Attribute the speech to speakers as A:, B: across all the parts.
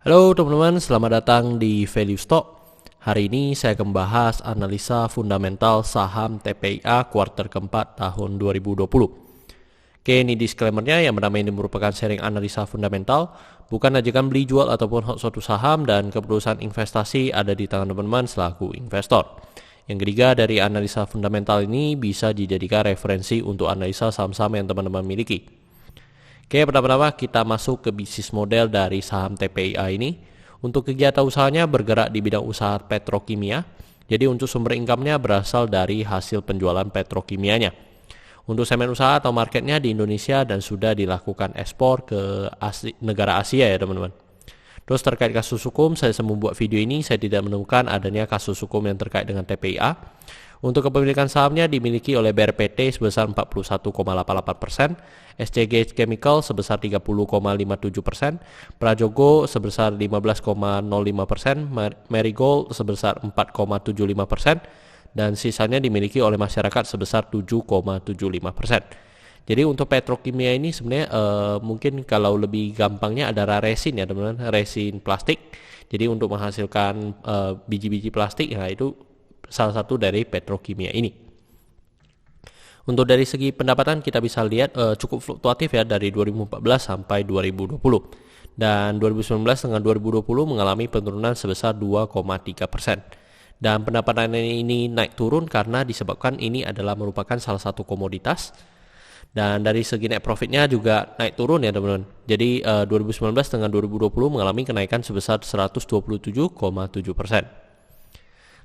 A: Halo teman-teman, selamat datang di Value Stock. Hari ini saya akan membahas analisa fundamental saham TPIA kuartal keempat tahun 2020. Oke, ini disclaimer-nya yang pertama ini merupakan sharing analisa fundamental, bukan ajakan beli jual ataupun suatu saham, dan keputusan investasi ada di tangan teman-teman selaku investor. Yang ketiga, dari analisa fundamental ini bisa dijadikan referensi untuk analisa saham-saham yang teman-teman miliki. Oke, pertama-tama kita masuk ke bisnis model dari saham TPIA ini. Untuk kegiatan usahanya bergerak di bidang usaha petrokimia. Jadi untuk sumber income-nya berasal dari hasil penjualan petrokimianya. Untuk segmen usaha atau marketnya di Indonesia dan sudah dilakukan ekspor ke negara Asia ya teman-teman. Terus terkait kasus hukum, saya membuat video ini, saya tidak menemukan adanya kasus hukum yang terkait dengan TPIA. Untuk kepemilikan sahamnya dimiliki oleh BRPT sebesar 41,88%, SCG Chemical sebesar 30,57%, Prajogo sebesar 15,05%, Marigold sebesar 4,75%, dan sisanya dimiliki oleh masyarakat sebesar 7,75%. Jadi untuk petrokimia ini sebenarnya mungkin kalau lebih gampangnya adalah resin ya teman-teman, resin plastik. Jadi untuk menghasilkan biji-biji plastik, ya itu salah satu dari petrokimia ini. Untuk dari segi pendapatan kita bisa lihat cukup fluktuatif ya dari 2014 sampai 2020. Dan 2019 dengan 2020 mengalami penurunan sebesar 2,3%. Dan pendapatan ini naik turun karena disebabkan ini adalah merupakan salah satu komoditas. Dan dari segi net profitnya juga naik turun ya teman-teman. Jadi 2019 dengan 2020 mengalami kenaikan sebesar 127,7%.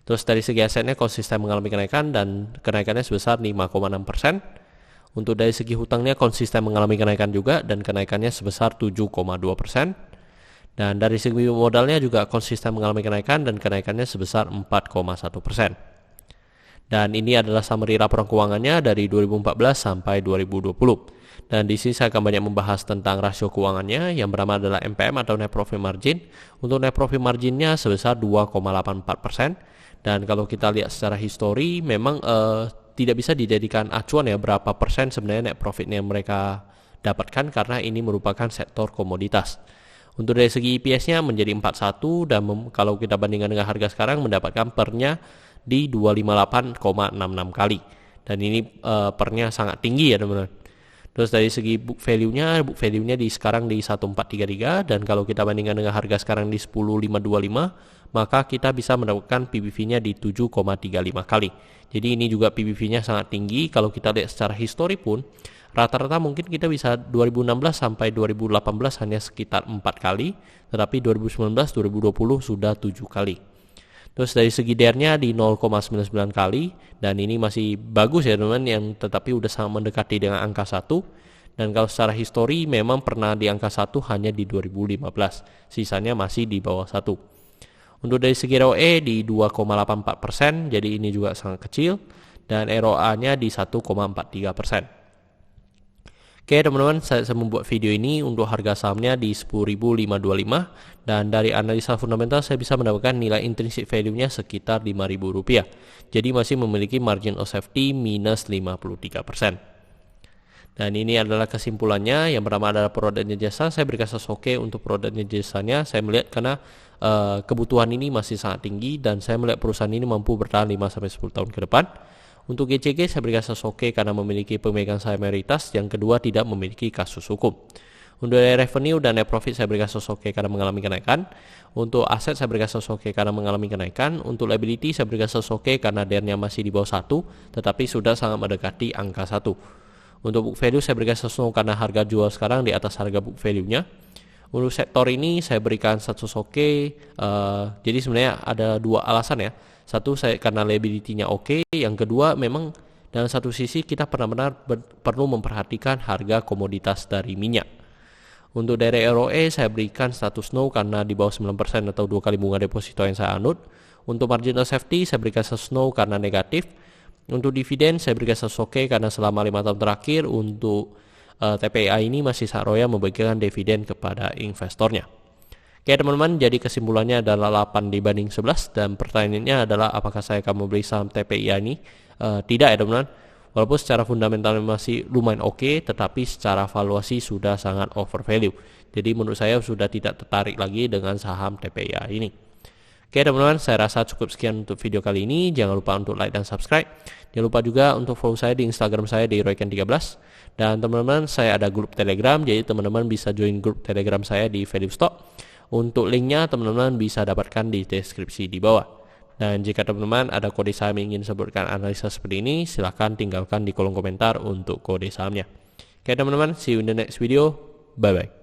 A: Terus dari segi asetnya konsisten mengalami kenaikan dan kenaikannya sebesar 5,6%. Untuk dari segi hutangnya konsisten mengalami kenaikan juga dan kenaikannya sebesar 7,2%. Dan dari segi modalnya juga konsisten mengalami kenaikan dan kenaikannya sebesar 4,1%. Dan ini adalah summary laporan keuangannya dari 2014 sampai 2020. Dan di sini saya akan banyak membahas tentang rasio keuangannya yang pertama adalah NPM atau net profit margin. Untuk net profit marginnya sebesar 2,84%. Dan kalau kita lihat secara histori memang tidak bisa dijadikan acuan ya berapa persen sebenarnya net profitnya mereka dapatkan karena ini merupakan sektor komoditas. Untuk dari segi EPS-nya menjadi 41 dan kalau kita bandingkan dengan harga sekarang mendapatkan pernya di 258,66 kali. Dan ini pernya sangat tinggi ya teman-teman. Terus dari segi book value-nya di sekarang di 1433 dan kalau kita bandingkan dengan harga sekarang di 10525 maka kita bisa mendapatkan PBV-nya di 7,35 kali. Jadi ini juga PBV-nya sangat tinggi. Kalau kita lihat secara histori pun rata-rata mungkin kita bisa 2016 sampai 2018 hanya sekitar 4 kali, tetapi 2019 2020 sudah 7 kali. Terus dari segi DER-nya di 0,99 kali dan ini masih bagus ya teman-teman yang tetapi udah sangat mendekati dengan angka 1. Dan kalau secara histori memang pernah di angka 1 hanya di 2015. Sisanya masih di bawah 1. Untuk dari segi ROE di 2,84%, jadi ini juga sangat kecil dan ROA-nya di 1,43%. Oke teman-teman, saya membuat video ini untuk harga sahamnya di 10.525 dan dari analisa fundamental saya bisa mendapatkan nilai intrinsic value-nya sekitar Rp5.000. Jadi masih memiliki margin of safety minus 53%. Dan ini adalah kesimpulannya. Yang pertama adalah produk dan jasa. Saya berikan sesoke untuk produk dan jasanya. Saya melihat karena kebutuhan ini masih sangat tinggi dan saya melihat perusahaan ini mampu bertahan 5-10 tahun ke depan. Untuk GCG saya berikan sesoke karena memiliki pemegang saham mayoritas. Yang kedua tidak memiliki kasus hukum. Untuk revenue dan net profit saya berikan sesoke karena mengalami kenaikan. Untuk aset saya berikan sesoke karena mengalami kenaikan. Untuk liability saya berikan sesoke karena DER-nya masih di bawah 1 tetapi sudah sangat mendekati angka 1. Untuk book value saya berikan sesuatu karena harga jual sekarang di atas harga book value-nya. Untuk sektor ini saya berikan satu soke. Jadi sebenarnya ada dua alasan ya. Satu saya karena liability-nya oke. Yang kedua memang dalam satu sisi kita benar-benar perlu memperhatikan harga komoditas dari minyak. Untuk dari ROE saya berikan status no karena di bawah 9% atau 2 kali bunga deposito yang saya anut. Untuk margin of safety saya berikan status no karena negatif. Untuk dividen saya berikan sesoke karena selama 5 tahun terakhir untuk TPIA ini masih Saroya membagikan dividen kepada investornya. Oke teman-teman, jadi kesimpulannya adalah 8 dibanding 11 dan pertanyaannya adalah apakah saya akan membeli saham TPIA ini? Tidak ya teman-teman. Walaupun secara fundamental masih lumayan oke, tetapi secara valuasi sudah sangat overvalue. Jadi menurut saya sudah tidak tertarik lagi dengan saham TPIA ini. Oke teman-teman, saya rasa cukup sekian untuk video kali ini. Jangan lupa untuk like dan subscribe. Jangan lupa juga untuk follow saya di Instagram saya di Royken13. Dan teman-teman, saya ada grup Telegram, jadi teman-teman bisa join grup Telegram saya di Value Stock. Untuk linknya teman-teman bisa dapatkan di deskripsi di bawah. Dan jika teman-teman ada kode saham yang ingin sebutkan analisa seperti ini, silahkan tinggalkan di kolom komentar untuk kode sahamnya. Oke teman-teman, see you in the next video. Bye-bye.